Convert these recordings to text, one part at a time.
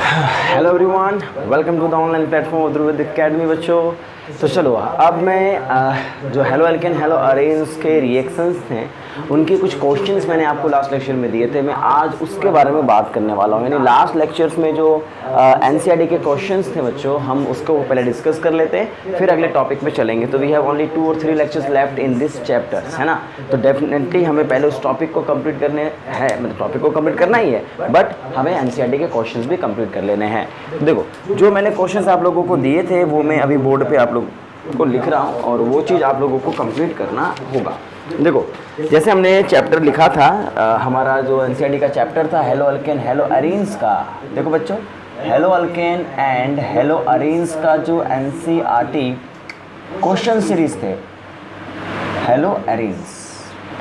Hello everyone, welcome to the online platform Dhruv academy. बच्चों, तो चलो अब मैं जो हेलो एल्केन हेलो अरेन्स के रिएक्शंस थे उनके कुछ क्वेश्चंस मैंने आपको लास्ट लेक्चर में दिए थे, मैं आज उसके बारे में बात करने वाला हूँ। यानी लास्ट लेक्चर्स में जो एनसीईआरटी के क्वेश्चंस थे बच्चों, हम उसको पहले डिस्कस कर लेते हैं, फिर अगले टॉपिक पे चलेंगे। तो वी हैव ओनली 2 और 3 lectures left in this chapters, है ना। तो डेफिनेटली हमें पहले उस टॉपिक को कंप्लीट करने हैं, मतलब टॉपिक को कंप्लीट करना ही है, बट हमें एनसीईआरटी के क्वेश्चंस भी कंप्लीट कर लेने हैं। देखो, जो मैंने क्वेश्चंस आप लोगों को दिए थे वो मैं अभी बोर्ड पे आप लोगों को लिख रहा हूँ और वो चीज़ आप लोगों को कंप्लीट करना होगा। देखो, जैसे हमने चैप्टर लिखा था, हमारा जो एनसीईआरटी का चैप्टर था हेलो एल्केन हेलो अरेन्स का। देखो बच्चों, halo alkane and hello arenes का जो एनसीईआरटी क्वेश्चन सीरीज थे हेलो अरेन्स,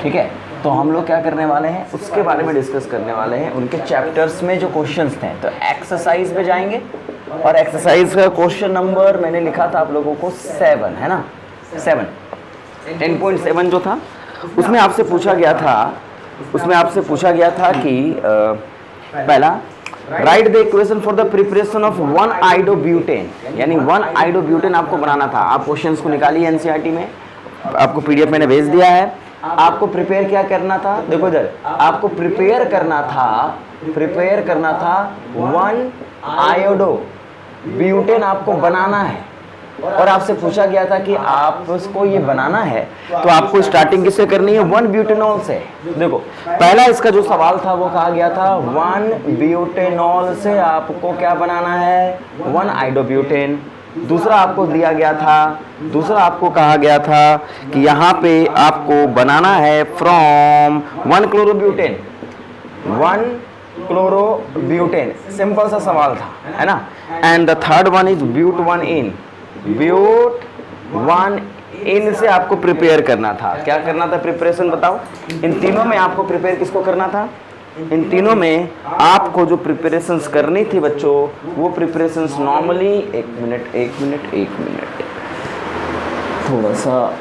ठीक है। तो हम लोग क्या करने वाले हैं, उसके बारे में डिस्कस करने वाले हैं, उनके चैप्टर्स में जो क्वेश्चंस थे। तो एक्सरसाइज पे जाएंगे और एक्सरसाइज का क्वेश्चन नंबर मैंने लिखा था आप लोगों को 7, है ना। 10.7 जो था उसमें आपसे पूछा गया था कि पहला, right the equation for the preparation of 1 iodobutane, यानी 1 आइडोब्यूटेन आपको बनाना था। आप क्वेश्चंस को निकालिए एनसीईआरटी में, आपको पीडीएफ मैंने भेज दिया है। आपको प्रिपेयर क्या करना था, देखो इधर, आपको प्रिपेयर करना था 1 आयोडोब्यूटेन आपको बनाना है। और आपसे पूछा गया था कि आप उसको ये बनाना है तो आपको स्टार्टिंग किससे करनी है, 1 ब्यूटेनॉल से। देखो, पहला इसका जो सवाल था वो कहा गया था 1 ब्यूटेनॉल से आपको क्या बनाना है, 1 आइडोब्यूटेन। दूसरा आपको कहा गया था कि यहाँ पे आपको बनाना है फ्रॉम 1 क्लोरोब्यूटेन, 1 क्लोरोब्यूटेन। सिंपल सा सवाल था, है ना। And the third one is but 1 इन से आपको प्रिपेयर करना था। क्या करना था, प्रिपरेशन बताओ। इन तीनों में आपको प्रिपेयर किसको करना था, इन तीनों में आपको जो प्रिपरेशंस करनी थी बच्चों, वो प्रिपरेशंस नॉर्मली एक मिनट थोड़ा सा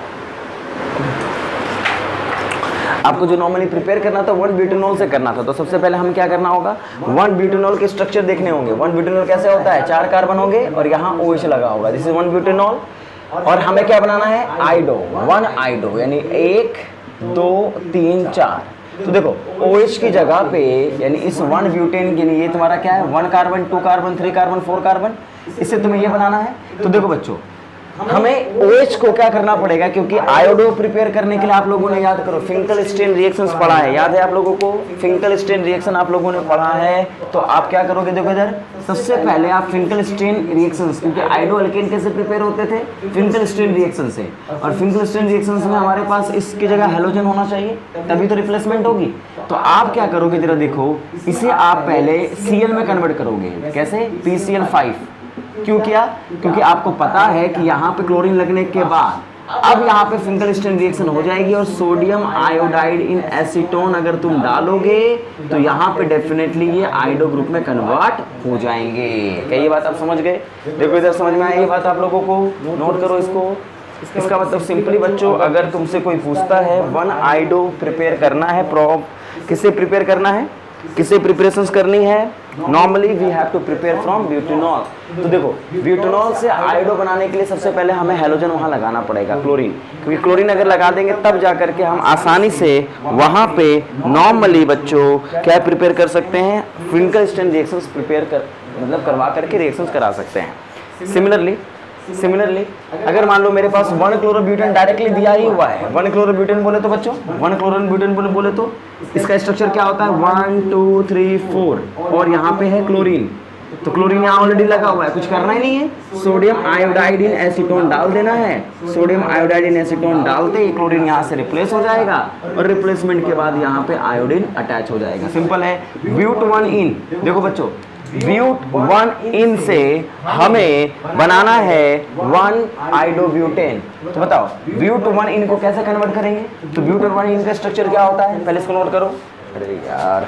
आपको जो नॉर्मली प्रिपेयर करना था 1 ब्यूटेनॉल से करना था। तो सबसे पहले हम क्या करना होगा, 1 ब्यूटेनॉल के स्ट्रक्चर देखने होंगे। 1 ब्यूटेनॉल कैसे होता है, 4 कार्बन होंगे और यहाँ OH लगा होगा, दिस इज 1 ब्यूटेनॉल। और हमें क्या बनाना है, आइडो, 1 आइडो, यानी 1 2 3 4। तो देखो, OH की जगह पे, यानी इस 1 ब्यूटेन के लिए तुम्हारा क्या है, 1 कार्बन 2 कार्बन 3 कार्बन 4 कार्बन, इससे तुम्हें ये बनाना है। तो देखो बच्चों, हमें OH को क्या करना पड़ेगा, क्योंकि आयोडो प्रिपेयर करने के लिए आप लोगों ने, याद करो, फिंकल-स्टेन रिएक्शंस पढ़ा है, याद है आप लोगों को, फिंकल-स्टेन रिएक्शन आप लोगों ने पढ़ा है। तो आप क्या करोगे, देखो इधर, सबसे पहले आप फिंकल-स्टेन रिएक्शंस, क्योंकि आयोडो एल्केन कैसे प्रिपेयर होते थे, फिंकल-स्टेन रिएक्शन से। और फिंकल-स्टेन रिएक्शंस में हमारे पास इसकी जगह हैलोजन होना चाहिए, तभी तो रिप्लेसमेंट होगी। तो आप क्या करोगे, जरा देखो, इसे आप पहले Cl में कन्वर्ट करोगे। कैसे, PCl5। क्यों किया, क्योंकि आपको पता है कि यहाँ पे क्लोरीन लगने के बाद अब यहाँ पे फिंकल-स्टेन रिएक्शन हो जाएगी और सोडियम आयोडाइड इन एसीटोन अगर तुम डालोगे तो यहाँ पे डेफिनेटली ये आइडो ग्रुप में कन्वर्ट हो जाएंगे। क्या ये बात आप समझ गए? देखो इधर समझ में आई ये बात आप लोगों को, नोट करो इसको। इसका मतलब सिंपली बच्चों, अगर तुमसे कोई पूछता है 1 आइडो प्रिपेयर करना है, किससे प्रिपेयर करना है, किससे प्रिपरेशंस करनी है, normally we have to prepare from butanol. तो देखो, ब्यूटेनॉल से आयोडो बनाने के लिए सबसे पहले हमें हैलोजन वहाँ लगाना पड़ेगा, क्लोरीन, क्योंकि क्लोरीन अगर लगा देंगे तब जा करके हम आसानी से वहाँ पे नॉर्मली बच्चों क्या प्रिपेयर कर सकते हैं, फिंकल-स्टेन रिएक्शंस करवा करके रिएक्शंस करा सकते हैं। सिमिलरली अगर मान लो मेरे पास 1 क्लोरोब्यूटेन डायरेक्टली दिया ही हुआ है, 1 क्लोरोब्यूटेन बोले तो बच्चों, 1 क्लोरोब्यूटेन बोले तो इसका स्ट्रक्चर क्या होता है, 1 2 3 4, और यहाँ पे है क्लोरीन। तो क्लोरीन यहाँ ऑलरेडी लगा हुआ है, कुछ करना ही नहीं है, सोडियम आयोडाइड इन एसीटोन डाल देना है। सोडियम आयोडाइड इन एसीटोन डालते ही क्लोरीन यहाँ से रिप्लेस हो जाएगा और रिप्लेसमेंट के बाद यहाँ पे आयोडीन अटैच हो जाएगा। सिंपल है। ब्यूट 1 इन, देखो बच्चों, ब्यूट 1 इन से हमें बनाना है 1 आइडोब्यूटेन। तो बताओ ब्यूट 1 इन को कैसे कन्वर्ट करेंगे, तो ब्यूट 1 इन का स्ट्रक्चर क्या होता है, पहले इसको नोट करो। अरे यार,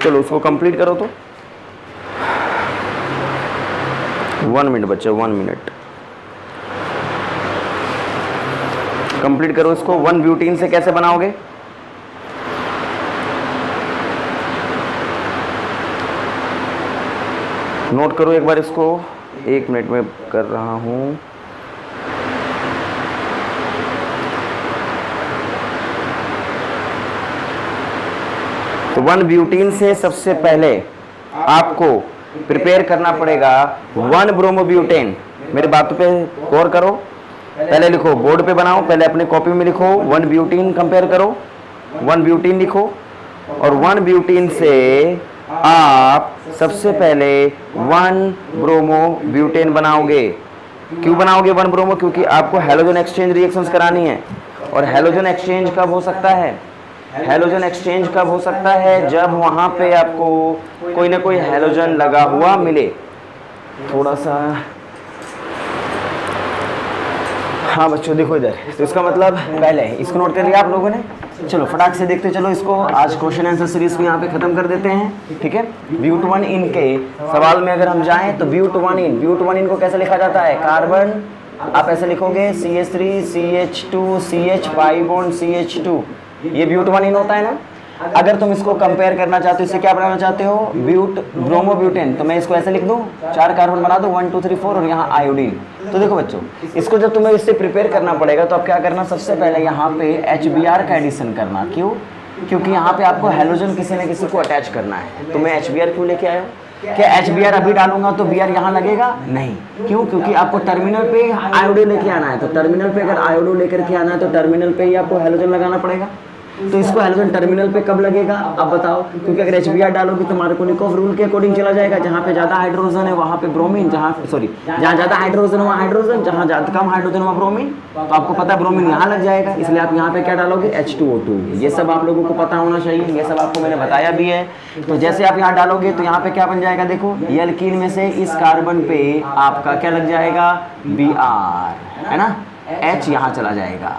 चलो उसको कंप्लीट करो। तो 1 मिनट बच्चे, 1 मिनट कंप्लीट करो इसको। 1 ब्यूटीन से कैसे बनाओगे, नोट करो एक बार इसको, 1 मिनट में कर रहा हूँ। तो 1 ब्यूटीन से सबसे पहले आपको प्रिपेयर करना पड़ेगा 1 ब्रोमोब्यूटेन। मेरी बातों पे गौर करो, पहले लिखो, बोर्ड पे बनाओ, पहले अपने कॉपी में लिखो 1 ब्यूटीन कंपेयर करो, 1 ब्यूटीन लिखो, और 1 ब्यूटीन से आप सबसे पहले 1 ब्रोमोब्यूटेन बनाओगे। क्यों बनाओगे 1 ब्रोमो? क्योंकि आपको हैलोजन एक्सचेंज रिएक्शंस करानी है। और हैलोजन एक्सचेंज कब हो सकता है? हैलोजन एक्सचेंज कब हो सकता है? जब वहाँ पे आपको कोई ना कोई हैलोजन लगा हुआ मिले। थोड़ा सा, हाँ बच्चों देखो इधर, तो इसका मतलब पहले इसको नोट कर लिया आप लोगों ने। चलो फटाक से देखते चलो इसको, आज क्वेश्चन आंसर सीरीज को यहाँ पे खत्म कर देते हैं, ठीक है। ब्यूट 1 इन के सवाल में अगर हम जाएं तो ब्यूट 1 इन को कैसे लिखा जाता है? कार्बन आप ऐसे लिखोगे CH3 CH2 CH pi bond CH2, ये ब्यूट 1 इन होता है ना। अगर तुम इसको कंपेयर करना चाहते हो, इससे क्या बनाना चाहते हो? ब्यूट ब्रोमोब्यूटेन, तो मैं इसको ऐसे लिख दूं, 4 कार्बन बना दो, 1 2 3 4 और यहाँ आयोडीन। तो देखो बच्चों, इसको जब तुम्हें इससे प्रिपेयर करना पड़ेगा तो अब क्या करना, सबसे पहले यहाँ पे HBr का एडिशन करना। क्यों? क्योंकि यहाँ पे आपको हैलोजन किसी न किसी को अटैच करना है। तो मैं HBr क्यों लेके आया हूँ? क्या HBr अभी डालूंगा तो Br यहाँ लगेगा? नहीं। क्यों? क्योंकि आपको टर्मिनल पे आयोडो लेके आना है। तो टर्मिनल पे अगर आयोडो लेकर के आना है तो टर्मिनल पे ही आपको हैलोजन लगाना पड़ेगा। तो इसको हैलोजन टर्मिनल पे कब लगेगा अब बताओ? क्योंकि अगर HBr डालोगे तो मार्कोनिकोव रूल के अकॉर्डिंग चला जाएगा, जहाँ पे ज़्यादा हाइड्रोजन है वहाँ पे ब्रोमीन, जहाँ ज़्यादा हाइड्रोजन वहाँ हाइड्रोजन, जहाँ ज़्यादा कम हाइड्रोजन वहाँ ब्रोमीन। तो आपको पता है ब्रोमीन यहाँ लग जाएगा, इसलिए आप यहाँ पे क्या डालोगे? H2O2। ये सब आप लोगों को पता होना चाहिए, ये सब आपको मैंने बताया भी है। तो जैसे आप यहाँ डालोगे तो यहाँ पे क्या बन जाएगा? देखो, ये अल्कीन में से इस कार्बन पे आपका क्या लग जाएगा? Br, है ना। H यहाँ चला जाएगा,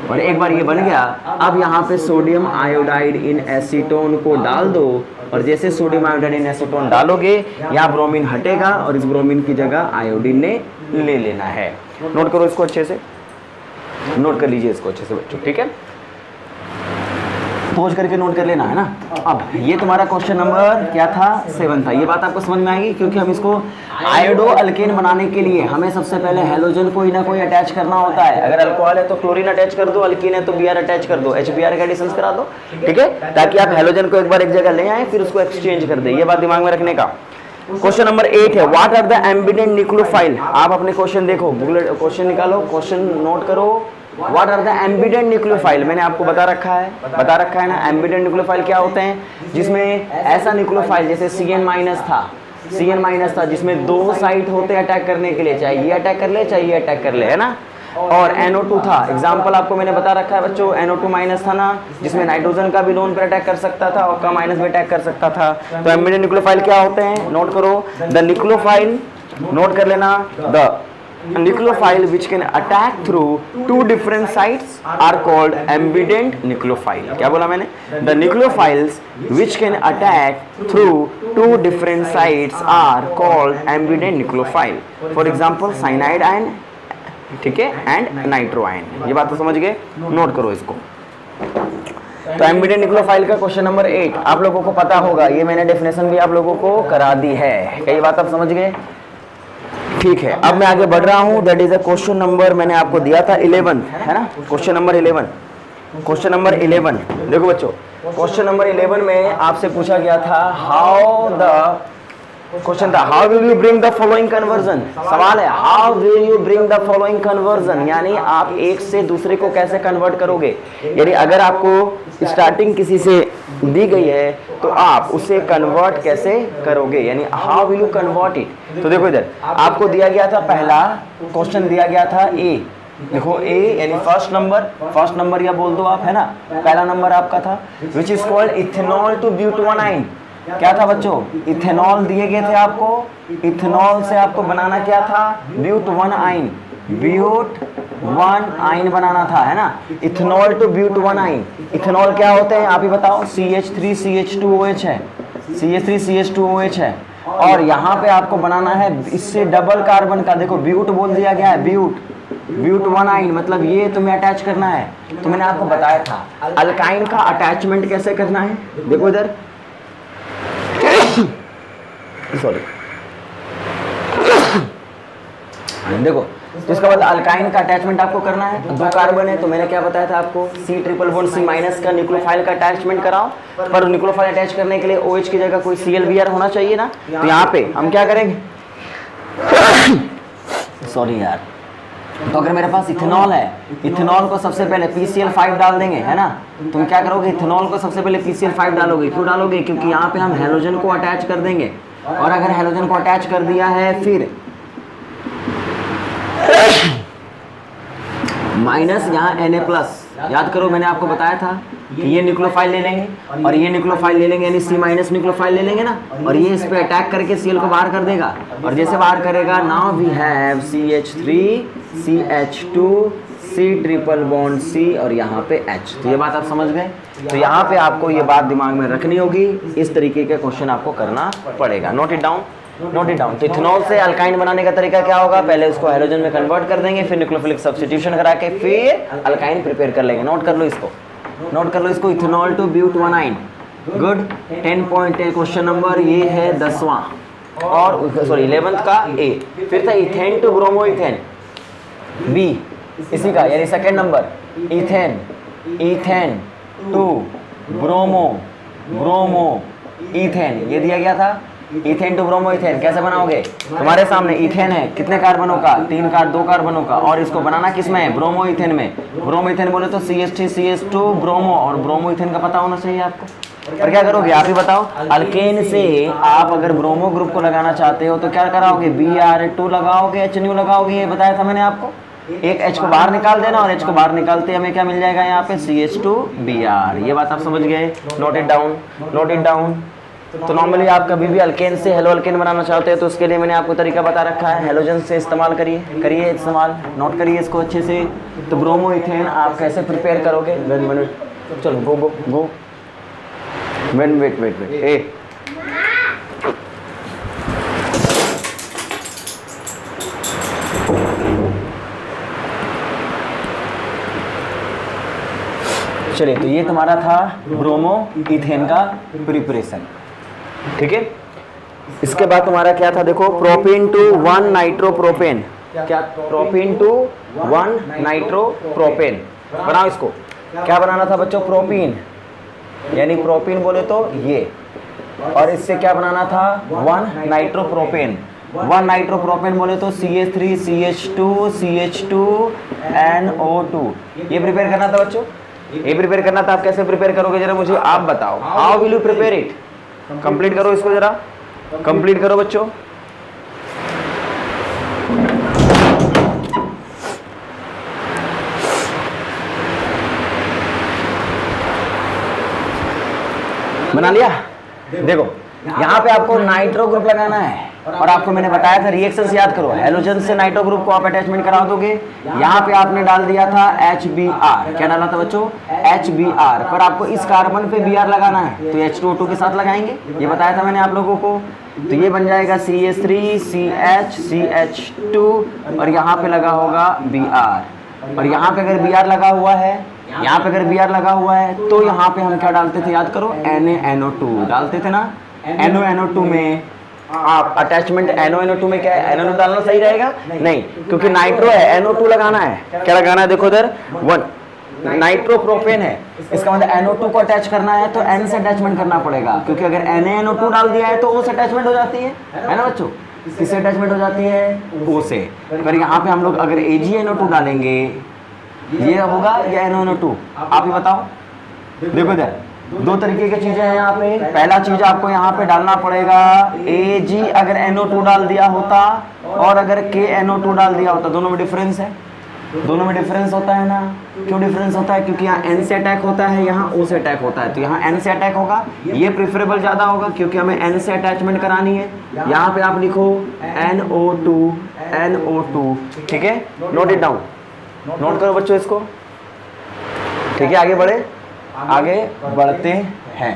और एक बार ये बन गया, अब यहाँ पे सोडियम आयोडाइड इन एसीटोन को डाल दो, और जैसे सोडियम आयोडाइड इन एसीटोन डालोगे यहाँ ब्रोमीन हटेगा और इस ब्रोमीन की जगह आयोडीन ने ले लेना है। नोट करो इसको अच्छे से, नोट कर लीजिए इसको अच्छे से बच्चों, ठीक है। पोज करके नोट कर लेना है ना। अब ये तुम्हारा क्वेश्चन नंबर क्या था? 7 था। ये बात आपको समझ में आएगी, क्योंकि हम इसको आयोडो अल्केन बनाने के लिए हमें सबसे पहले हैलोजन कोई ना कोई अटैच करना होता है। अगर अल्कोहल है तो क्लोरीन अटैच कर दो, अल्कीन है तो Br अटैच कर दो, HBr का एडिशन करा दो, ठीक है, ताकि आप हैलोजन को एक बार एक जगह ले आए फिर उसको एक्सचेंज कर दे। ये बात दिमाग में रखने का। क्वेश्चन नंबर 8 है, what are the ambident nucleophile. आप अपने क्वेश्चन देखो, क्वेश्चन निकालो, क्वेश्चन नोट करो। What are the ambident nucleophile, मैंने आपको बता रखा है ना। एम्बिडेंट न्यूक्लियोफाइल क्या होते हैं? जिसमें ऐसा न्यूक्लियोफाइल जैसे CN- था जिसमें 2 साइट होते अटैक करने के लिए, चाहे ये अटैक कर ले चाहे ये अटैक कर ले, है ना। और NO2 था, एग्जाम्पल आपको मैंने बता रखा है बच्चों, NO2- था ना, जिसमें नाइट्रोजन का भी लोन पर अटैक कर सकता था और का माइनस भी अटैक कर सकता था। तो एम्बिडेंट न्यूक्लियोफाइल क्या होते हैं? नोट करो, द न्यूक्लियोफाइल, नोट कर लेना, the nucleophile which can attack through 2 different sites are called ambident nucleophile। क्या बोला मैंने? The nucleophiles which can attack through 2 different sites are called ambident nucleophile। For example cyanide ion, ठीक है, and nitro ion। ये बात तो समझ गए, नोट करो इसको। तो एम्बिडेंट न्यूक्लियोफाइल का क्वेश्चन नंबर 8 आप लोगों को पता होगा, ये मैंने डेफिनेशन भी आप लोगों को करा दी है। कई बात आप समझ गए, ठीक है। अब मैं आगे बढ़ रहा हूं, that is a question number मैंने आपको दिया था 11, है ना। क्वेश्चन नंबर 11 देखो बच्चों, क्वेश्चन नंबर 11 में आपसे पूछा गया था क्वेश्चन था how will you bring the following conversion. सवाल है how will you bring the following conversion, यानी आप एक से दूसरे को कैसे कन्वर्ट करोगे। यानी अगर आपको स्टार्टिंग किसी से दी गई है तो आप उसे कन्वर्ट कैसे करोगे, यानी how will you convert it. तो देखो इधर आपको दिया गया था, पहला क्वेश्चन दिया गया था ए, देखो ए यानी फर्स्ट नंबर या बोल दो आप, है ना। पहला नंबर आपका था which is called ethanol to butanone. क्या था बच्चों? इथेनॉल दिए गए थे आपको, इथेनॉल से आपको बनाना क्या था? ब्यूटानाइन बनाना था, है ना। Ethanol to ब्यूटानाइन। इथेनॉल क्या होते हैं आप ही बताओ? CH3CH2OH है, CH3CH2OH है, और यहाँ पे आपको बनाना है इससे डबल कार्बन का, देखो ब्यूट बोल दिया गया है, ब्यूटानाइन मतलब ये तुम्हें अटैच करना है। तो मैंने आपको बताया था अल्काइन का अटैचमेंट कैसे करना है। देखो इधर सॉरी, देखो, तो इसका मतलब अल्काइन का अटैचमेंट आपको करना है, तो 2 कार्बन है, तो मैंने क्या बताया था आपको, C triple bond C minus का न्यूक्लियोफाइल का अटैचमेंट कराओ, पर न्यूक्लियोफाइल अटैच करने के लिए OH की जगह कोई ClBr होना चाहिए ना, तो यहाँ पे हम क्या करेंगे सॉरी यार, तो अगर मेरे पास इथेनॉल है, इथेनॉल को सबसे पहले PCl5 डाल देंगे, है ना, तुम क्या करोगे, इथेनॉल को सबसे पहले PCl5 डालोगे, क्यों डालोगे, क्योंकि यहाँ पे हम हेलोजन को अटैच कर देंगे, और अगर हेलोजन को अटैच कर दिया है फिर माइनस यहाँ Na+, याद करो मैंने आपको बताया था कि ये न्यूक्लियोफाइल ले लेंगे और ये न्यूक्लियोफाइल ले लेंगे, यानी C माइनस न्यूक्लियोफाइल ले लेंगे ना, और ये इस पे अटैक करके Cl को बाहर कर देगा, और जैसे बाहर करेगा, now we have CH3 CH2 C triple bond C और यहाँ पे H। तो ये बात आप समझ गए, तो यहाँ पे आपको ये बात दिमाग में रखनी होगी, इस तरीके के क्वेश्चन आपको करना पड़ेगा। Note it down, note it down. तो इथेनॉल से अल्काइन बनाने का तरीका क्या होगा, पहले उसको हाइड्रोजन में कन्वर्ट कर देंगे, फिर न्यूक्लियोफिलिक सब्स्टिट्यूशन करा के फिर अल्काइन प्रिपेयर कर लेंगे। नोट कर लो इसको, नोट कर लो इसको, ethanol to butanone. Good, 10.10 question number ये है 10वां और सॉरी 11th का A। फिर था ethane to bromo ethane B, इसी का यानी second number, ethane ethane to bromo bromo ethane, ये दिया गया था। इथेन टू ब्रोमो इथेन कैसे बनाओगे, तुम्हारे सामने इथेन है, कितने कार्बनों का, 2 कार्बनों का, और इसको बनाना किस में है, ब्रोमो इथेन में। ब्रोमो इथेन बोले तो CH3 CH2 ब्रोमो, और ब्रोमो इथेन का पता होना चाहिए आपको। और क्या करोगे आप ही बताओ, अल्केन से आप अगर ब्रोमो ग्रुप को लगाना चाहते हो तो क्या कराओगे, Br2 लगाओगे, HNU लगाओगे, ये बताया था मैंने आपको। एक H को बाहर निकाल देना, और H को बाहर निकालते हमें क्या मिल जाएगा यहाँ पे, CH2Br। ये बात आप समझ गए, note it down, note it down. तो नॉर्मली आप कभी भी अल्केन से हेलो अल्केन बनाना चाहते हैं तो उसके लिए मैंने आपको तरीका बता रखा है, हेलोजन से इस्तेमाल करिए इस्तेमाल, नोट करिए इसको अच्छे से। तो ब्रोमो इथेन आप कैसे प्रिपेयर करोगे, चलो गो गो गो, वेट ए चलिए, तो ये तुम्हारा था ब्रोमो इथेन का प्रिपरेशन, ठीक है। इसके बाद तुम्हारा क्या था, देखो, प्रोपेन टू 1 नाइट्रोप्रोपेन, क्या, प्रोपेन टू 1 नाइट्रोप्रोपेन, बनाओ इसको। क्या बनाना था बच्चों, प्रोपीन, यानी प्रोपीन बोले तो ये, और इससे क्या बनाना था, 1 नाइट्रोप्रोपेन। 1 नाइट्रोप्रोपेन बोले तो CH3 CH2 CH2 NO2, ये प्रिपेयर करना था बच्चों, ये प्रिपेयर करना था। आप कैसे प्रिपेयर करोगे जरा मुझे आप बताओ, how will you prepare it, complete करो इसको, जरा कंप्लीट करो बच्चों। बना लिया, देखो यहाँ पे आपको नाइट्रो ग्रुप लगाना है, और आपको मैंने बताया था रिएक्शंस याद करो, हेलोजन से नाइट्रो ग्रुप को आप अटैचमेंट करा दोगे। यहाँ पे आपने डाल दिया था HBr, क्या डाला था बच्चों, HBr, पर आपको इस कार्बन पे Br लगाना है, तो H2O2 के साथ लगाएंगे, ये बताया था मैंने आप लोगों को। तो ये बन जाएगा CH3 CH CH2, और यहाँ पे लगा होगा Br, और यहाँ पे अगर Br लगा हुआ है, यहाँ पे अगर Br लगा हुआ है तो यहाँ पे हम क्या डालते थे, याद करो, NaNO2 डालते थे ना। NaNO2 में आप अटैचमेंट NaNO2 में क्या है, NaNO2 डालना सही रहेगा नहीं, क्योंकि नाइट्रो है, NO2 लगाना है, क्या लगाना है, देखो इधर 1 नाइट्रोप्रोपेन है, इसका मतलब NO2 को अटैच करना है तो N से अटैचमेंट करना पड़ेगा, क्योंकि अगर NaNO2 डाल दिया है तो O से अटैचमेंट हो जाती है ना बच्चों, किससे अटैचमेंट हो जाती है, O से। अगर यहाँ पे हम लोग अगर AgNO2 डालेंगे, ये होगा या NaNO2, आप ही बताओ। देखो इधर 2 तरीके की चीजें हैं यहाँ पे, पहला चीज आपको यहाँ पे डालना पड़ेगा Ag अगर NO2 डाल दिया होता, और अगर KNO2 डाल दिया होता, दोनों में डिफरेंस है, दोनों में डिफरेंस होता है ना। क्यों डिफरेंस होता है, क्योंकि यहाँ N से अटैक होता है, यहाँ O से अटैक होता है, तो यहाँ N से अटैक होगा, ये प्रेफरेबल ज़्यादा होगा क्योंकि हमें N से अटैचमेंट करानी है। यहाँ पे आप लिखो NO2, ठीक है, नोट इट डाउन, नोट करो बच्चों इसको, ठीक है। आगे बढ़ते हैं।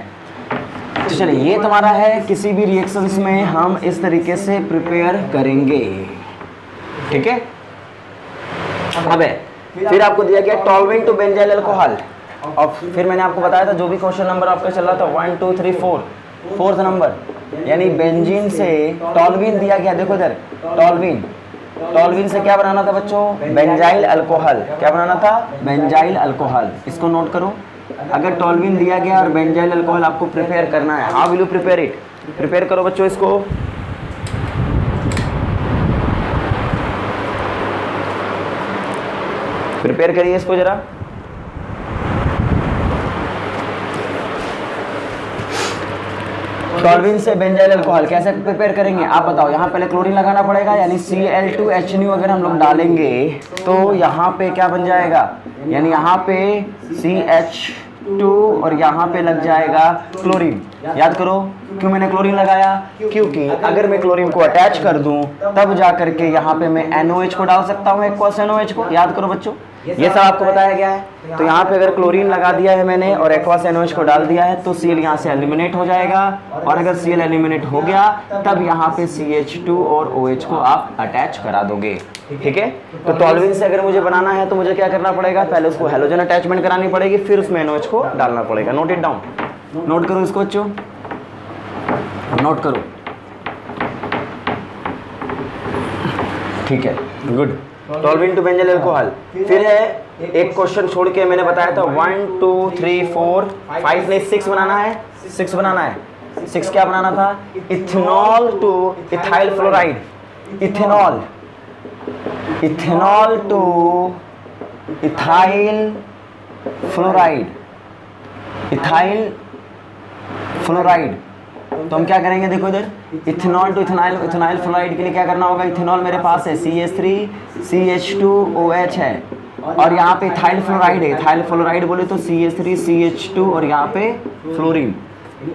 तो चलिए, ये तुम्हारा है, किसी भी रिएक्शंस में हम इस तरीके से प्रिपेयर करेंगे, ठीक है। अब फिर आपको दिया गया टॉल्विन टू बेंजाइल अल्कोहल, और फिर मैंने आपको बताया था जो भी क्वेश्चन नंबर आपका चल रहा था 1 2 3 4, 4th नंबर, यानी बेंजीन से टॉल्विन दिया गया। देखो इधर टॉल्विन, टॉल्विन से क्या बनाना था बच्चों? Benzyl alcohol. क्या बनाना था? Benzyl alcohol. इसको नोट करो। अगर टॉल्विन दिया गया और बेंजाइल अल्कोहल आपको प्रिपेयर करना है, how will you prepare it? Prepare करो बच्चों इसको। प्रिपेयर करिए इसको जरा। टॉल्विन से बेंजाइल अल्कोहल कैसे प्रिपेयर करेंगे आप बताओ? यहाँ पहले क्लोरीन लगाना पड़ेगा, यानी Cl2H अगर हम लोग डालेंगे तो यहाँ पे क्या बन जाएगा? यानी यहाँ पे CH2 और यहाँ पे लग जाएगा क्लोरीन। याद करो क्यों मैंने क्लोरीन लगाया? क्योंकि अगर मैं क्लोरीन को अटैच कर दूं तब जा करके यहाँ पे मैं NOH को डाल सकता हूँ, एक्वस NOH को। याद करो बच्चों, ये सब आपको बताया गया है। तो यहाँ पे अगर क्लोरीन लगा दिया है मैंने और एक्वस NOH को डाल दिया है तो Cl यहाँ से एलिमिनेट हो जाएगा, और अगर Cl एलिमिनेट हो गया तब यहाँ पे CH2 और OH को आप अटैच करा दोगे। ठीक है, तो टॉल्विन से अगर मुझे बनाना है तो मुझे क्या करना पड़ेगा? पहले उसको हेलोजन अटैचमेंट करानी पड़ेगी, फिर उसमें NOH को डालना पड़ेगा। नोट इट डाउन, नोट करो इसको बच्चों, नोट करो। ठीक है, good. Toluene to benzyl alcohol. फिर है एक क्वेश्चन छोड़ के मैंने बताया था 1 2 3 4 5 नहीं 6 बनाना है। 6 बनाना है। 6 क्या बनाना था? Ethanol two ethyl fluoride. Ethanol, ethanol two ethyl fluoride. Ethyl fluoride. तो हम क्या करेंगे? देखो इधर, ethanol to ethenyl, ethenyl fluoride के लिए क्या करना होगा? इथेनॉल मेरे पास है CH3 CH2OH है, और यहाँ पे इथाइल फ्लोराइड है। इथाइल फ्लोराइड बोले तो CH3 CH2 और यहाँ पे फ्लोरीन,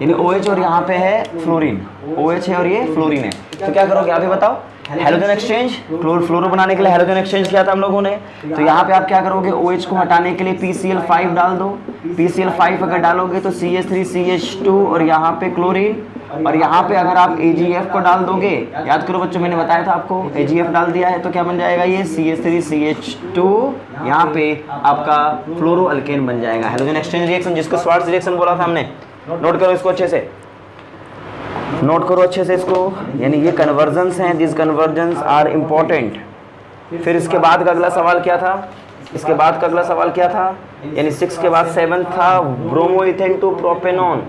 यानी OH और यहाँ पे है फ्लोरीन। OH है और ये फ्लोरीन है। तो क्या करोगे आप ही बताओ? हेलोजन एक्सचेंज, फ्लोरो बनाने के लिए हेलोजन एक्सचेंज किया था हम लोगों ने। तो यहाँ पे आप क्या करोगे? OH को हटाने के लिए PCl5 डाल दो। PCl5 अगर डालोगे तो CH3 CH2 और यहाँ पे क्लोरीन, और यहाँ पे अगर आप AgF को डाल दोगे, याद करो बच्चों मैंने बताया था आपको, AgF डाल दिया है तो क्या बन जाएगा? ये CH3 CH2 यहाँ पे आपका फ्लोरो अल्केन बन जाएगा। हेलोजन एक्सचेंज रिएक्शन, जिसको स्वार्ट्ज रिएक्शन बोला था हमने। नोट करो इसको अच्छे से, नोट करो अच्छे से इसको, यानी ये कन्वर्जन्स हैं, दिस कन्वर्जन्स आर इम्पोर्टेंट। फिर इसके बाद का अगला सवाल क्या था? इसके बाद का अगला सवाल क्या था? यानी 6 के बाद 7 था bromoethane to propanone.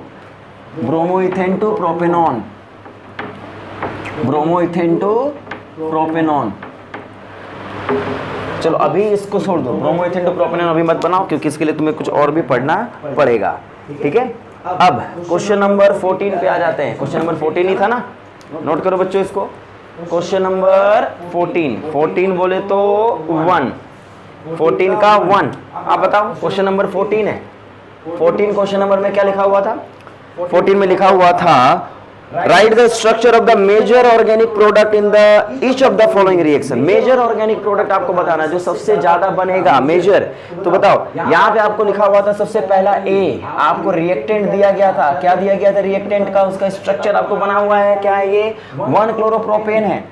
Bromoethane to propanone, bromoethane to propanone. चलो अभी इसको छोड़ दो, ब्रोमोइथेन टू प्रोपेनॉन अभी मत बनाओ, क्योंकि इसके लिए तुम्हें कुछ और भी पढ़ना पड़ेगा। ठीक है, अब क्वेश्चन नंबर 14 पे आ जाते हैं। क्वेश्चन नंबर 14 ही था ना? नोट करो बच्चों इसको। क्वेश्चन नंबर 14 बोले तो 1, 14 का 1। आप बताओ, क्वेश्चन नंबर 14 है। 14 क्वेश्चन नंबर में क्या लिखा हुआ था? 14 में लिखा हुआ था write the structure of the major organic product in the each of the following reaction. Major organic product आपको बताना जो सबसे ज्यादा बनेगा, मेजर। तो बताओ, यहाँ पे आपको लिखा हुआ था सबसे पहला ए, आपको रिएक्टेंट दिया गया था। क्या दिया गया था रिएक्टेंट का? उसका स्ट्रक्चर आपको बना हुआ है। क्या है ये? 1 क्लोरोप्रोपेन है।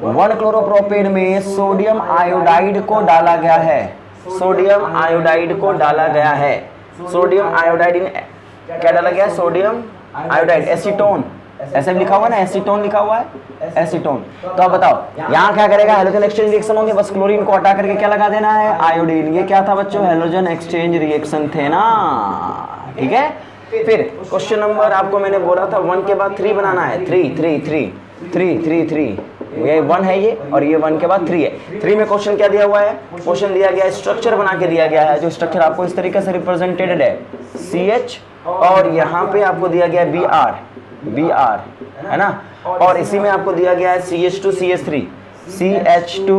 1 क्लोरोप्रोपेन में सोडियम आयोडाइड को डाला गया है। सोडियम आयोडाइड को डाला गया है। सोडियम आयोडाइड क्या डाला गया? Sodium iodide, acetone. ऐसे लिखा हुआ ना, एसीटोन लिखा हुआ है, एसीटोन। तो अब बताओ यहाँ क्या करेगा? हेलोजन एक्सचेंज रिएक्शन होंगे, बस क्लोरीन को हटा करके क्या लगा देना है? आयोडीन। ये क्या था बच्चों? हेलोजन एक्सचेंज रिएक्शन थे ना। ठीक है, फिर क्वेश्चन नंबर आपको मैंने बोला था 1 के बाद 3 बनाना है। 3 ये 1 है ये, और ये 1 के बाद 3 है। 3 में क्वेश्चन क्या दिया हुआ है? क्वेश्चन दिया गया है, स्ट्रक्चर बना के दिया गया है, जो स्ट्रक्चर आपको इस तरीके से रिप्रेजेंटेड है, CH और यहाँ पे आपको दिया गया है Br है ना, और इसी में आपको दिया गया है CH2 CH3 CH2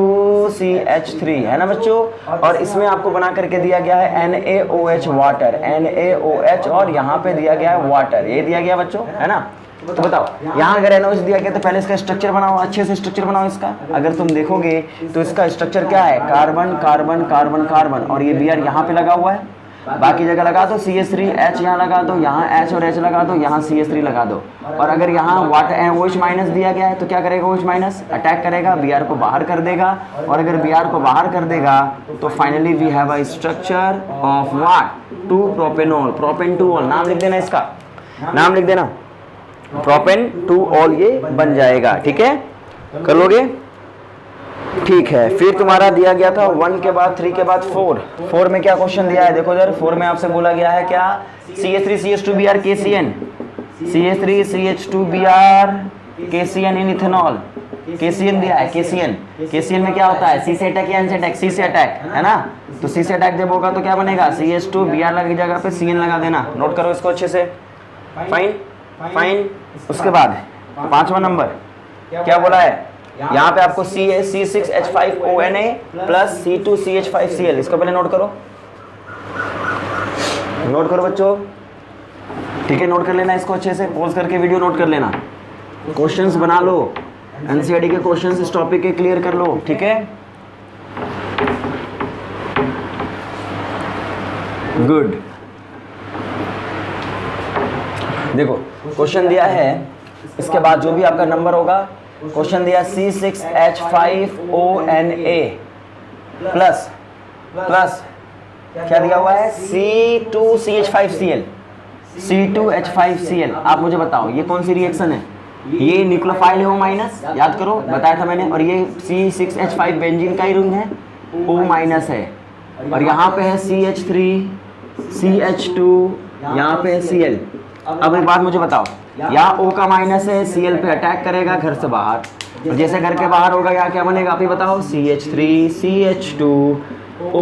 CH3 है ना बच्चों, और इसमें आपको बना करके दिया गया है NaOH वाटर, NaOH, और यहाँ पे दिया गया है वाटर। ये दिया गया बच्चों, है ना। तो बताओ यहाँ अगर NaOH दिया गया तो पहले इसका स्ट्रक्चर बनाओ, अच्छे से स्ट्रक्चर बनाओ इसका। अगर तुम देखोगे तो इसका स्ट्रक्चर क्या है? कार्बन कार्बन कार्बन कार्बन, और ये Br यहाँ पे लगा हुआ है। बाकी जगह लगा दो CH3H, यहाँ लगा दो, यहाँ H और H लगा दो, यहाँ CH3 लगा दो। और अगर यहाँ वाटर OH माइनस दिया गया है तो क्या करेगा? OH माइनस अटैक करेगा, Br को बाहर कर देगा, और अगर Br को बाहर कर देगा तो finally we have a structure of what? 2 propanol, propan 2 ol. नाम लिख देना, इसका नाम लिख देना, प्रोपेन 2 ऑल, ये बन जाएगा। ठीक है, कर लोगे? ठीक है, फिर तुम्हारा दिया गया था 1 के बाद 3 के बाद 4 में क्या क्वेश्चन दिया है देखो इधर। 4 में आपसे बोला गया है क्या, CH3CH2Br KCN, CH3CH2Br KCN इन इथेनॉल। KCN दिया है, KCN में क्या होता है, C से अटैक या N से अटैक, C से अटैक है ना। तो C से अटैक जब होगा तो क्या बनेगा, CH2Br लगी जगह पे CN लगा देना। नोट करो इसको अच्छे से, फाइन। उसके बाद 5वां नंबर क्या बोला है, यहाँ पे आपको C6H5ONA प्लस C2CH5Cl, इसको पहले नोट करो बच्चों, ठीक है। नोट कर लेना इसको अच्छे से, पॉज करके वीडियो नोट कर लेना, क्वेश्चंस बना लो, एनसीईआरटी के क्वेश्चंस इस टॉपिक के क्लियर कर लो, ठीक है। गुड, देखो क्वेश्चन दिया है, इसके बाद जो भी आपका नंबर होगा, क्वेश्चन दिया C6H5ONA प्लस क्या दिया हुआ है, C2CH5Cl। आप मुझे बताओ ये कौन सी रिएक्शन है, ये न्यूक्लियोफाइल है O माइनस, याद करो बताया था मैंने, और ये C6H5 बेंजीन का ही रिंग है, O माइनस है, और यहाँ पे है CH3CH2, यहाँ पे है Cl। अब एक बात मुझे बताओ, यहाँ O का माइनस है, Cl पे अटैक करेगा घर से बाहर, और जैसे घर के बाहर होगा यहाँ क्या बनेगा आप ही बताओ, CH3CH2O,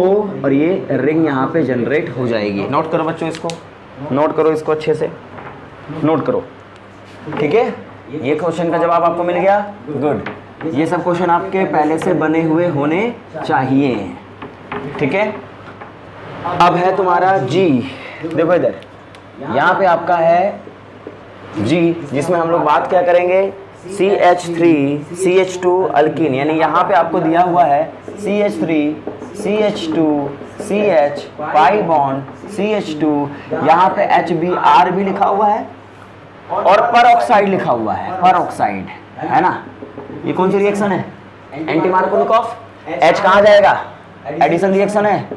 और ये रिंग यहाँ पे जनरेट हो जाएगी। नोट करो बच्चों इसको, नोट करो इसको अच्छे से, नोट करो, ठीक है। ये क्वेश्चन का जवाब आपको मिल गया, गुड। ये सब क्वेश्चन आपके पहले से बने हुए होने चाहिए, ठीक है। अब है तुम्हारा जी, देखो इधर, यहाँ पे आपका है जी, जिसमें हम लोग बात क्या करेंगे, CH3CH2 अल्कीन, यानी यहाँ पे आपको दिया हुआ है CH3CH2CH पाई बॉन्ड CH2, यहाँ पे HBr भी लिखा हुआ है और परऑक्साइड लिखा हुआ है, परऑक्साइड है ना। ये कौन सी रिएक्शन है, एंटी मार्कोनिकॉफ। H कहाँ जाएगा, एडिशन रिएक्शन है,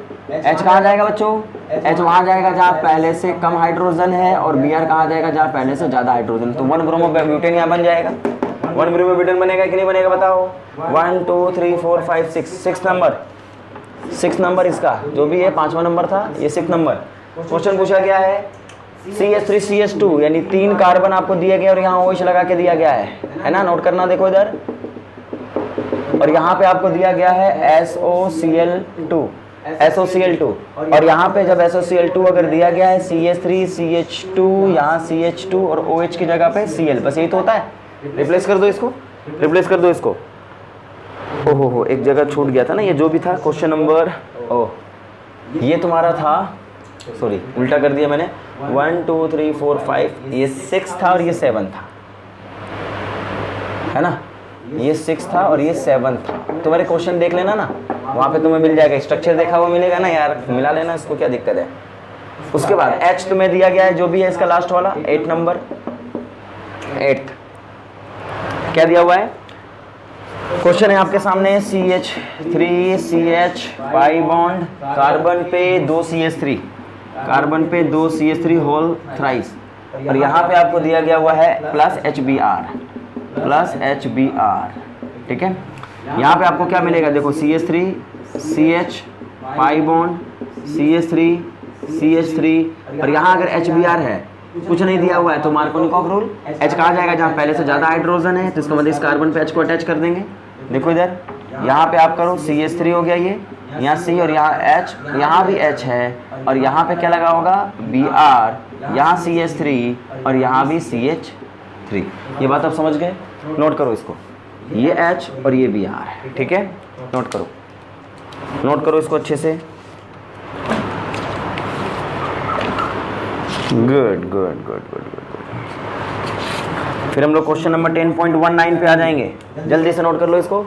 H कहाँ जाएगा बच्चों, H वहाँ जाएगा जहाँ पहले से कम हाइड्रोजन है, और Br कहाँ जाएगा जहाँ पहले से ज़्यादा हाइड्रोजन। तो 1 ब्रोमोब्यूटेन यहाँ बन जाएगा, 1 ब्रोमोब्यूटेन बनेगा कि नहीं बनेगा बताओ। 1 2 3 4 5 6 नंबर इसका जो भी है, 5वां नंबर था ये, 6 नंबर। क्वेश्चन पूछा गया है CH3CH2, यानी 3 कार्बन आपको दिए गए और यहाँ OH लगा के दिया गया है ना। नोट करना, देखो इधर, और यहाँ पे आपको दिया गया है SOCl2, और यहाँ पे जब SOCl2 अगर दिया गया है CH3CH2, यहाँ CH2 और OH की जगह पे Cl, बस यही तो होता है। रिप्लेस कर दो इसको, ओहो एक जगह छूट गया था ना, ये जो भी था क्वेश्चन नंबर, ये तुम्हारा था, सॉरी उल्टा कर दिया मैंने, 1 2 3 4 5, ये 6 था और ये 7 था, है ना, ये 6 था और ये 7 था। तुम्हारे क्वेश्चन देख लेना ना, वहाँ पे तुम्हें मिल जाएगा, स्ट्रक्चर देखा हुआ मिलेगा ना यार, मिला लेना इसको, क्या दिक्कत है। उसके बाद H तुम्हें दिया गया है जो भी है इसका लास्ट वाला, 8 नंबर, 8 क्या दिया हुआ है, क्वेश्चन है आपके सामने, CH3CH पाई बॉन्ड, कार्बन पे 2 CH3 होल थ्राइस, और यहाँ पे आपको दिया गया हुआ है प्लस HBr, ठीक है। यहाँ पे आपको क्या मिलेगा, देखो CH3CH पाई बॉन्ड CH3 और यहाँ अगर HBr है, कुछ नहीं दिया हुआ है, तो मार्कोनिकॉफ रूल, H कहाँ जाएगा जहाँ पहले से ज़्यादा हाइड्रोजन है, तो इसका मतलब इस कार्बन पे H को अटैच कर देंगे। देखो इधर, यहाँ पे आप करो CH3 हो गया ये, यहाँ C और यहाँ H, यहाँ भी H है, और यहाँ पे क्या लगा होगा Br, यहाँ CH3 और यहाँ भी CH3। ये बात आप समझ गए, नोट करो इसको, ये H और ये Br है, ठीक है। नोट करो इसको अच्छे से, गुड। फिर हम लोग क्वेश्चन नंबर 10.19 पे आ जाएंगे, जल्दी से नोट कर लो इसको,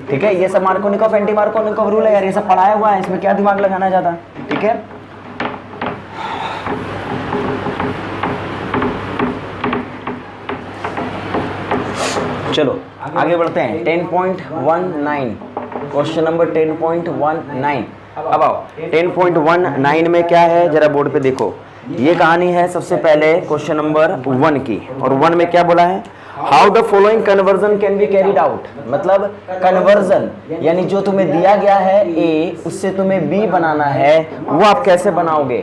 ठीक है। ये सब मार्कोनिकॉफ एंटी मार्कोनिकॉफ रूल है यार, ये सब पढ़ाया हुआ है, इसमें क्या दिमाग लगाना ज़्यादा, ठीक है। चलो आगे बढ़ते हैं, 10.19, क्वेश्चन नंबर 10.19। अब आओ 10.19 में क्या है, जरा बोर्ड पे देखो। ये कहानी है सबसे पहले क्वेश्चन नंबर 1 की, और 1 में क्या बोला है, how the following conversion can be carried out, मतलब कन्वर्जन यानी जो तुम्हें दिया गया है ए उससे तुम्हें बी बनाना है, वो आप कैसे बनाओगे?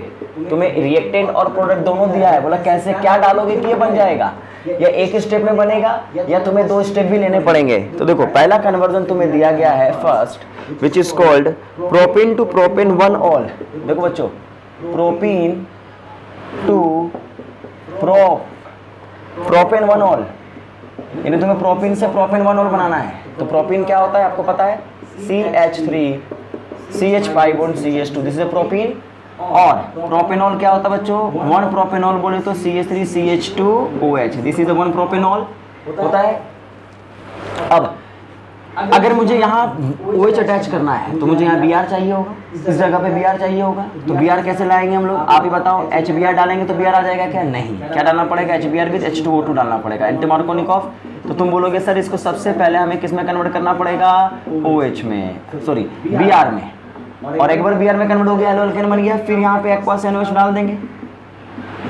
तुम्हें रिएक्टेंट और प्रोडक्ट दोनों दिया है, बोला कैसे क्या डालोगे कि ये बन जाएगा, या एक स्टेप में बनेगा या तुम्हें 2 स्टेप भी लेने पड़ेंगे। तो देखो पहला कन्वर्जन तुम्हें दिया गया है first which is called propene to propan 1 ol. देखो बच्चों प्रोपीन टू प्रोपेन 1 ऑल, यानी तुम्हें प्रोपीन से प्रोपेन 1 ऑल बनाना है। तो प्रोपीन क्या होता है आपको पता है, CH3 CH5 और CH2, दिस इज प्रोपीन। और प्रोपेनॉल क्या होता है बच्चों, 1 प्रोपेनॉल बोले तो CH3 CH2OH, this is 1 propanol होता है। अब अगर मुझे यहाँ OH अटैच करना है तो मुझे यहाँ Br चाहिए होगा, इस जगह पे Br चाहिए होगा। तो Br कैसे लाएंगे हम लोग, आप ही बताओ। HBr डालेंगे तो Br आ जाएगा क्या? नहीं, क्या डालना पड़ेगा, HBr विद H2O2 डालना पड़ेगा, एंटी मार्कोनिकॉफ। तो तुम बोलोगे सर इसको सबसे पहले हमें किस में कन्वर्ट करना पड़ेगा, OH में, सॉरी Br में। और एक बार Br में कन्वर्ट हो गया, एलो एल्केन बन गया, फिर यहाँ पे एक्वस NOH डाल देंगे,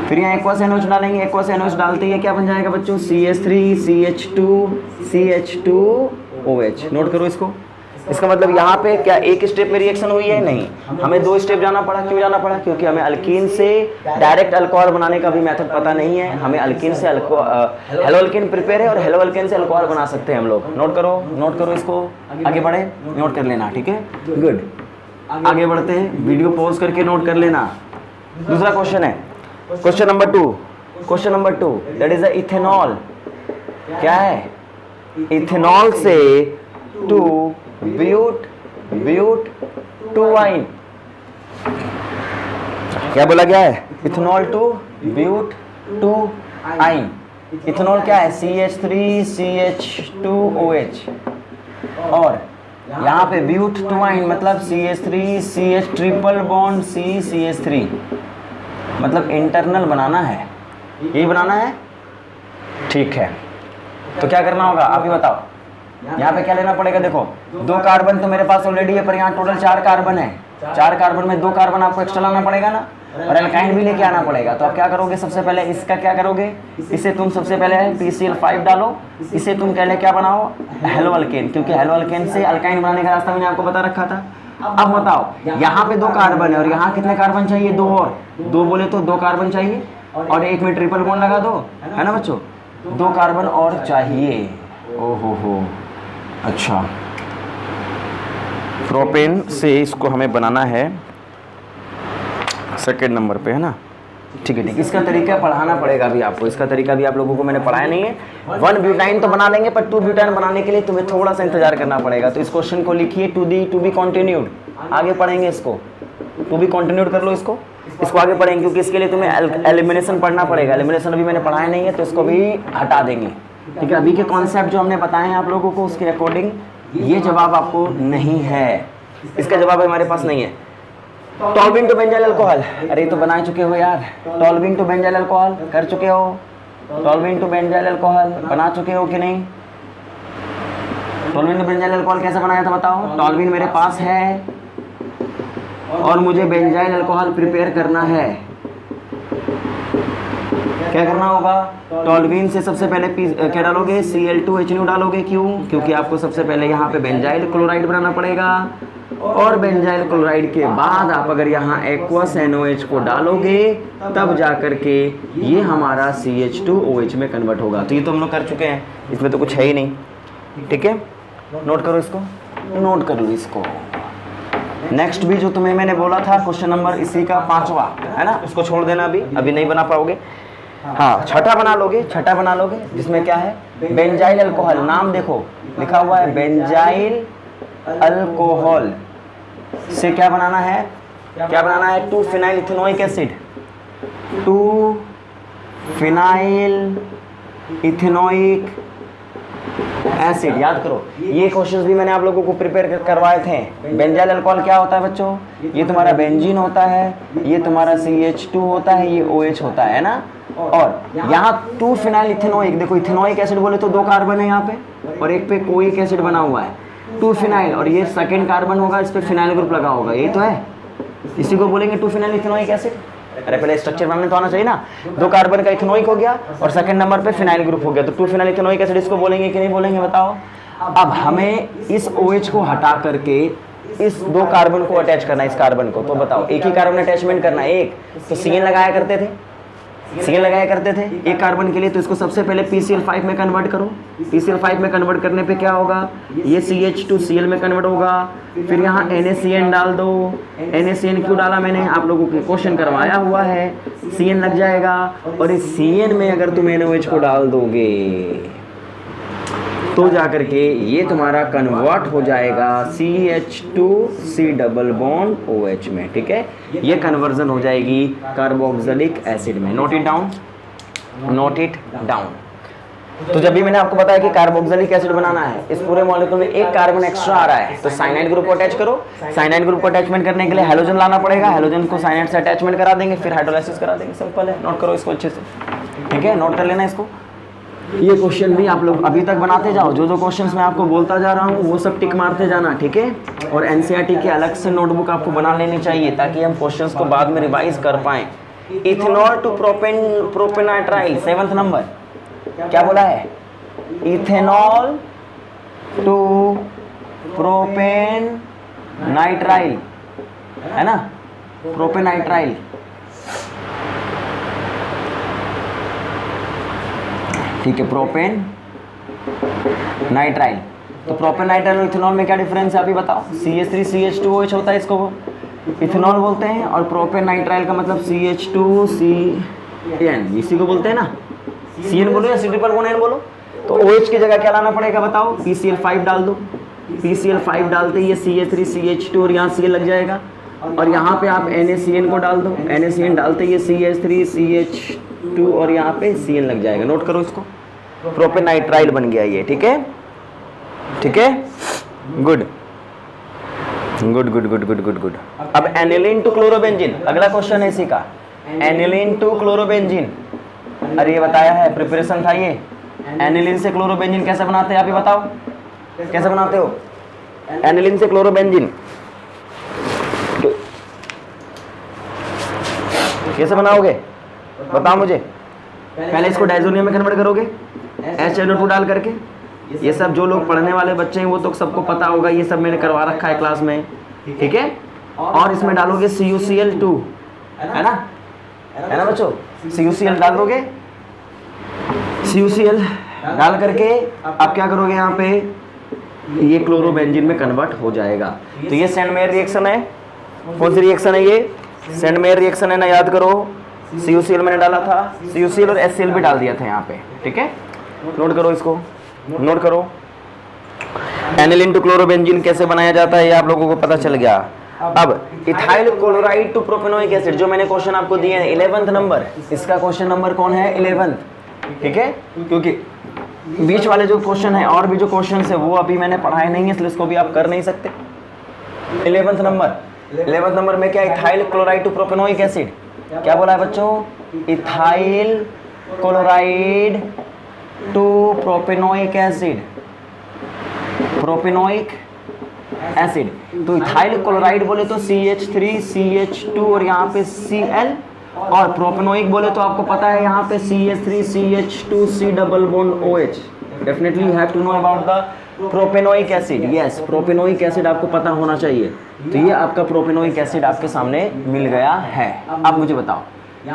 फिर यहाँ एक्वस NOH डालेंगे। एक्वस NOH डालते ही क्या बन जाएगा बच्चों, CH3 CH2 CH2OH। नोट करो इसको। इसका मतलब यहाँ पे क्या एक स्टेप में रिएक्शन हुई है? नहीं, हमें 2 स्टेप जाना पड़ा। क्यों जाना पड़ा? क्योंकि हमें अल्कीन से डायरेक्ट अल्कोहल बनाने का भी मेथड पता नहीं है। हमें अल्कीन से हेलो अल्कीन प्रिपेयर है और हेलो अल्कीन से अल्कोहल बना सकते हैं हम लोग। नोट करो इसको, आगे बढ़े, नोट कर लेना, ठीक है, गुड। आगे बढ़ते हैं, वीडियो पॉज करके नोट कर लेना। दूसरा क्वेश्चन है, question number 2 that is ethanol. क्या है? इथेनॉल से 2 ब्यूट 2 वाइन। क्या बोला गया है? इथेनॉल 2 ब्यूट 2 आइन। इथेनॉल क्या है? CH3 CH2OH, और यहाँ पे ब्यूट 2 आइन मतलब CH3 CH triple bond CH3, मतलब इंटरनल बनाना है, यही बनाना है, ठीक है। तो क्या करना होगा आप ही बताओ। यहाँ पे क्या लेना पड़ेगा, देखो 2 कार्बन तो मेरे पास ऑलरेडी है, पर यहाँ टोटल 4 कार्बन है। 4 कार्बन में 2 कार्बन आपको एक्स्ट्रा लाना पड़ेगा ना, और एल्काइन भी लेके आना पड़ेगा। तो आप क्या करोगे, सबसे पहले इसका क्या करोगे, इसे तुम सबसे पहले PCl5 डालो, इसे तुम पहले क्या बनाओ, हेलो अल्केन, क्योंकि हेलो अल्केन से अल्काइन बनाने का रास्ता मैंने आपको बता रखा था। अब बताओ यहाँ पे 2 कार्बन है और यहाँ कितने कार्बन चाहिए, 2 और 2 बोले तो 2 कार्बन चाहिए, और एक में ट्रिपल बॉन्ड लगा दो, है ना बच्चों, 2 कार्बन और चाहिए। ओहो हो, अच्छा, प्रोपेन से इसको हमें बनाना है सेकेंड नंबर पे, है ना, ठीक है। इसका तरीका पढ़ाना पड़ेगा अभी आपको, इसका तरीका भी आप लोगों को मैंने पढ़ाया नहीं है। 1 ब्यूटाइन तो बना लेंगे, पर 2 ब्यूटाइन बनाने के लिए तुम्हें थोड़ा सा इंतजार करना पड़ेगा। तो इस क्वेश्चन को लिखिए टू बी कंटिन्यूड, आगे पढ़ेंगे इसको, टू बी कंटिन्यूड कर लो इसको आगे पढ़ेंगे, क्योंकि इसके लिए तुम्हें एलिमिनेशन पढ़ना पड़ेगा। एलिमिनेशन अभी मैंने पढ़ाया नहीं है, तो इसको भी हटा देंगे, ठीक है। अभी के कॉन्सेप्ट जो हमने बताए हैं आप लोगों को, उसके अकॉर्डिंग ये जवाब आपको नहीं है, इसका जवाब हमारे पास नहीं है। टॉल्विंग टू बेंजाइल अल्कोहल, अरे तो बना चुके हो यार, टॉल्विंग टू बेंजाइल अल्कोहल कर चुके हो, टॉल्विंग टू बेंजाइल अल्कोहल बना चुके हो कि नहीं? टॉल्विंग टू बेंजाइल अल्कोहल कैसे बनाया था बताओ। टॉल्विन मेरे पास है और मुझे बेंजाइल अल्कोहल प्रिपेयर करना है, क्या करना होगा, टॉल्विन से सबसे पहले क्या डालोगे, Cl2H डालोगे। क्यों? क्योंकि आपको सबसे पहले यहाँ पे बेंजाइल क्लोराइड बनाना पड़ेगा, और बेंजाइल क्लोराइड के बाद आप अगर यहाँ एक्वस NOH को डालोगे तब जा करके ये हमारा CH2OH में कन्वर्ट होगा। तो ये तो हम लोग कर चुके हैं, इसमें तो कुछ है ही नहीं, ठीक है। नोट करो इसको, नोट कर लो इसको। नेक्स्ट भी जो तुम्हें मैंने बोला था क्वेश्चन नंबर इसी का 5वां है ना, उसको छोड़ देना, अभी नहीं बना पाओगे। हाँ, छठा बना लोगे जिसमें क्या है, बेंजाइल अल्कोहल। नाम देखो लिखा हुआ है बेंजाइल अल्कोहल से क्या बनाना है, 2 phenyl ethanoic acid, 2 phenyl ethanoic acid. याद करो, ये क्वेश्चंस भी मैंने आप लोगों को प्रिपेयर करवाए थे। बेंजाइल अल्कोहल क्या होता है बच्चों, ये तुम्हारा बेंजीन होता है, ये तुम्हारा CH2 होता है, ये OH होता है ना। और यहाँ 2 फिनाइल इथेनोइक, देखो इथेनोइक एसिड बोले तो 2 कार्बन है यहाँ पे, और एक पे कोइक एसिड बना हुआ है, 2 फिनाइल, और ये सेकेंड कार्बन होगा, इस पे फिनाइल ग्रुप लगा होगा, यही तो है, इसी को बोलेंगे 2 फिनाइल इथेनोइक एसिड। अरे पहले स्ट्रक्चर बनाने तो आना चाहिए ना। 2 कार्बन का इथेनोइक हो गया और सेकंड नंबर पे फिनाइल ग्रुप हो गया, तो 2 फिनाइल इथेनोइक एसिड इसको बोलेंगे कि नहीं बोलेंगे बताओ। अब हमें इस OH को हटा करके इस 2 कार्बन को अटैच करना है, इस कार्बन को, तो बताओ एक ही कार्बन अटैचमेंट करना है एक, तो CN लगाया करते थे, CN लगाया करते थे एक कार्बन के लिए, तो इसको सबसे पहले PCl5 में कन्वर्ट करो। PCl5 में कन्वर्ट करने पे क्या होगा, ये CH2Cl में कन्वर्ट होगा, फिर यहाँ NaCN डाल दो। NaCN क्यों डाला मैंने, आप लोगों के क्वेश्चन करवाया हुआ है, CN लग जाएगा, और इस CN में अगर तुम NaOH को डाल दोगे तो जाकर के ये तुम्हारा कन्वर्ट हो जाएगा CH2C डबल बॉन्ड OH में, ठीक है। ये कन्वर्जन हो जाएगी कार्बोक्सिलिक एसिड में। Note it down, note it down. तो जब भी मैंने आपको बताया कि कार्बोक्सिलिक एसिड बनाना है, इस पूरे मॉलिक्यूल में एक कार्बन एक्स्ट्रा आ रहा है, तो साइनाइड ग्रुप को अटैच करो। साइनाइड ग्रुप को अटैचमेंट करने के लिए हैलोजन लाना पड़ेगा, हैलोजन को साइनाइड से अटैचमेंट करा देंगे, फिर हाइड्रोलाइसिस करा देंगे। सिंपल है, नोट करो इसको अच्छे से, ठीक है, नोट कर लेना इसको। ये क्वेश्चन भी आप लोग अभी तक बनाते जाओ, जो जो क्वेश्चंस मैं आपको बोलता जा रहा हूँ वो सब टिक मारते जाना, ठीक है। और एनसीईआरटी की अलग से नोटबुक आपको बना लेनी चाहिए ताकि हम क्वेश्चंस को बाद में रिवाइज कर पाएं। इथेनॉल टू प्रोपेनाइट्राइल, 7th नंबर क्या बोला है, इथेनॉल टू प्रोपेनाइट्राइल, है ना, प्रोपेनाइट्राइल। ठीक है, प्रोपेन नाइट्राइल। तो प्रोपेन नाइट्राइल और इथेनॉल में क्या डिफरेंस है अभी बताओ। CH3CH2OH होता है, इसको इथेनॉल बोलते हैं, और प्रोपेन नाइट्राइल का मतलब CH2CN, इसी को बोलते हैं ना। CN बोलो या C-ट्रिपल-बॉन्ड-N बोलो। तो OH की जगह क्या लाना पड़ेगा बताओ, PCl5 डाल दो। PCl5 डालते ही ये CH3CH2 और यहाँ Cl लग जाएगा, और यहाँ पे आप NaCN को डाल दो। NaCN डालते ही ये CH3CH2 और यहाँ पे Cn लग जाएगा। नोट करो इसको, प्रोपेनाइट्राइल बन गया ये, ठीक है, ठीक है, good good good good good good good. अब एनिलीन टू क्लोरोबेंजीन, अगला क्वेश्चन है इसी का, एनिलीन टू क्लोरोबेंजीन। अरे ये बताया है, प्रिपरेशन था ये। एनिलीन से क्लोरोबेंजीन कैसे बनाते हैं आप ही बताओ, कैसे बनाते हो एनिलीन से क्लोरोबेंजीन, कैसे बनाओगे बताओ मुझे। पहले इसको डाइजोनियम में कन्वर्ट करोगे HNO2 डाल करके। ये सब जो लोग पढ़ने वाले बच्चे हैं वो तो सबको पता होगा, ये सब मैंने करवा रखा है क्लास में, ठीक है। और इसमें डालोगे CuCl2, है ना बच्चों, CuCl डाल दोगे। CuCl डाल करके आप क्या करोगे, यहाँ पे ये क्लोरोबेंजीन में कन्वर्ट हो जाएगा। तो ये सेंड मेयर रिएक्शन है। कौन सी रिएक्शन है ये, सेंड मेयर रिएक्शन है ना, याद करो। CuCl मैंने डाला था, CuCl और HCl भी डाल दिया था यहाँ पे, ठीक है। नोट करो इसको, नोट करो। एनिलीन टू क्लोरोबेंजीन कैसे बनाया जाता है ये आप लोगों को पता चल गया। अब ethyl chloride to propanoic acid, जो मैंने क्वेश्चन आपको दिए हैं 11th नंबर, इसका क्वेश्चन नंबर कौन है 11th, ठीक है। क्योंकि बीच वाले जो क्वेश्चन है और भी जो क्वेश्चन है वो अभी मैंने पढ़ाए नहीं है, इसलिए इसको भी आप कर नहीं सकते। 11th नंबर में क्या, ethyl chloride to propanoic acid. क्या बोला है बच्चों, ethyl chloride to propanoic acid, propanoic acid. तो इथाइल क्लोराइड बोले तो CH3CH2 और यहाँ पे Cl, और प्रोपेनोइक बोले तो आपको पता है यहाँ पे CH3CH2C double bond OH। Definitely you have to know about the propanoic acid. Yes, propanoic acid आपको पता होना चाहिए। तो ये आपका प्रोपेनोइक एसिड आपके सामने मिल गया है। अब मुझे बताओ,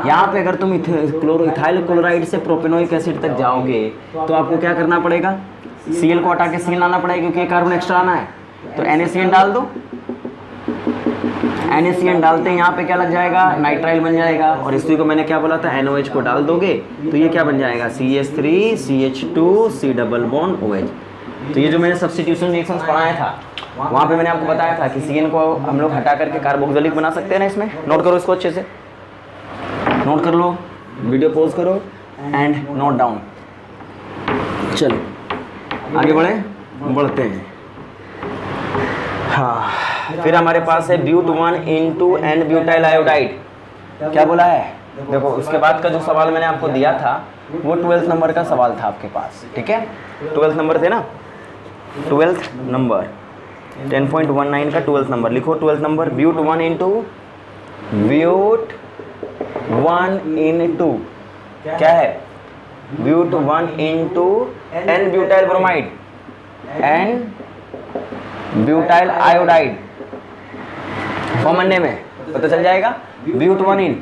यहाँ पे अगर तुम इथाइल क्लोराइड से प्रोपेनोइक एसिड तक जाओगे तो आपको क्या करना पड़ेगा, Cl को हटा के Cl लाना पड़ेगा क्योंकि कार्बन एक्स्ट्रा आना है। तो NaCN डाल दो, NaCN डालते हैं यहाँ पे क्या लग जाएगा, नाइट्राइल बन जाएगा। और इसी को मैंने क्या बोला था, NOH को डाल दोगे तो ये क्या बन जाएगा, CH3CH2C डबल बॉन्ड OH। तो ये जो मैंने सब्स्टिट्यूशन रिएक्शंस पढ़ाया था वहाँ पे मैंने आपको बताया था कि Cn को हम लोग हटा करके कार्बोक्सिलिक बना सकते हैं ना। इसमें नोट करो इसको अच्छे से, नोट कर लो, वीडियो पॉज करो एंड नोट डाउन। चलो आगे बढ़ते हैं। हाँ, फिर हमारे पास है ब्यूट1 into N ब्यूटाइल आयोडाइड। क्या बोला है देखो, उसके बाद का जो सवाल मैंने आपको दिया था वो 12th नंबर का सवाल था आपके पास, ठीक है। 12th नंबर थे ना, 12th नंबर 10.19 का 12th नंबर लिखो। 12th नंबर ब्यूट1 into ब्यूट 1 * क्या है, but 1 * N butyl bromide, N butyl iodide common name है, पता चल जाएगा। ब्यूट 1 इन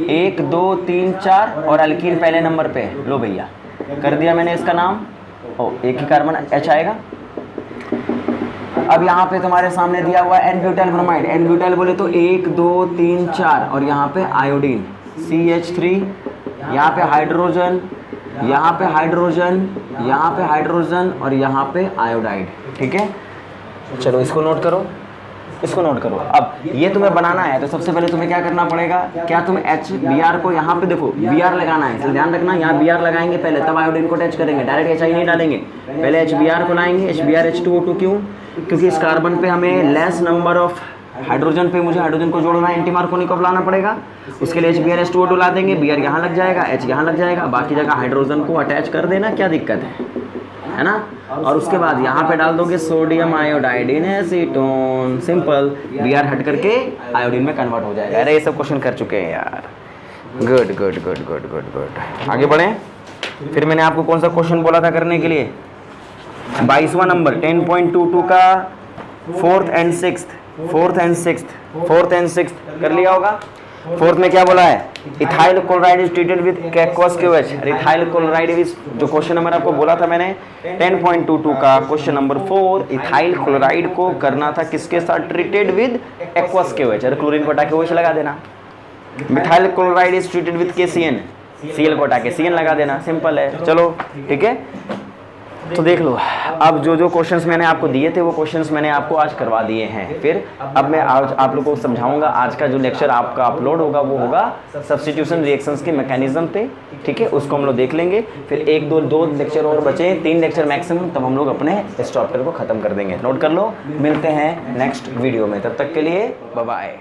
1 2 3 4 और अल्कीन पहले नंबर पे। लो भैया कर दिया मैंने इसका नाम। ओ एक ही कार्बन H आएगा। अब यहाँ पे तुम्हारे सामने दिया हुआ है N butyl bromide. N butyl बोले तो 1 2 3 4 और यहाँ पे आयोडीन CH3, यहाँ पे हाइड्रोजन, यहाँ पे हाइड्रोजन, यहाँ पे हाइड्रोजन और यहाँ पे आयोडाइड। ठीक है, चलो इसको नोट करो, इसको नोट करो। अब ये तुम्हें बनाना है तो सबसे पहले तुम्हें क्या करना पड़ेगा, क्या तुम HBr को यहाँ पे देखो Br लगाना है, ध्यान रखना यहाँ Br लगाएंगे पहले, तब आयोडीन को अटैच करेंगे, डायरेक्ट HI नहीं डालेंगे, पहले HBr को लाएंगे। HBr H2O2 क्यों, क्योंकि इस कार्बन पे हमें लेस नंबर ऑफ हाइड्रोजन पे मुझे हाइड्रोजन को जोड़ना है, एंटी मार्कोनिकोव लाना पड़ेगा। उसके लिए HBr H2O2 ला देंगे, Br यहाँ लग जाएगा, H यहाँ लग जाएगा, बाकी जगह हाइड्रोजन को अटैच कर देना, क्या दिक्कत है ना। और उसके बाद यहाँ पे डाल दोगे सोडियम आयोडाइड इन एसीटोन, सिंपल, Br हट करके आयोडीन में कन्वर्ट हो जाएगा। अरे ये सब क्वेश्चन कर चुके हैं यार। Good good good good good good, आगे बढ़ें। फिर मैंने आपको कौन सा क्वेश्चन बोला था करने के लिए, 22वां नंबर 10.22 का 4th and 6th कर लिया होगा। 4th में क्या बोला है, ethyl chloride is treated with aqueous QH। Ethyl chloride is, जो क्वेश्चन नंबर आपको बोला था मैंने 10.22 का क्वेश्चन नंबर 4, इथाइल क्लोराइड को करना था किसके साथ, ट्रीटेड विद एक्वस QH। अरे क्लोरीन को हटा के OH लगा देना। Methyl chloride is treated with KCN, Cl को हटा के CN लगा देना, सिंपल है। चलो ठीक है, तो देख लो अब जो जो क्वेश्चंस मैंने आपको दिए थे वो क्वेश्चंस मैंने आपको आज करवा दिए हैं। फिर अब मैं आज आप लोगों को समझाऊंगा, आज का जो लेक्चर आपका अपलोड होगा वो होगा सब्स्टिट्यूशन रिएक्शंस के मैकेनिज्म पे। ठीक है, उसको हम लोग देख लेंगे। फिर 1 2 लेक्चर और बचे, 3 लेक्चर मैक्सिमम, तब हम लोग अपने इस चैप्टर को ख़त्म कर देंगे। नोट कर लो, मिलते हैं नेक्स्ट वीडियो में, तब तक के लिए बाय बाय।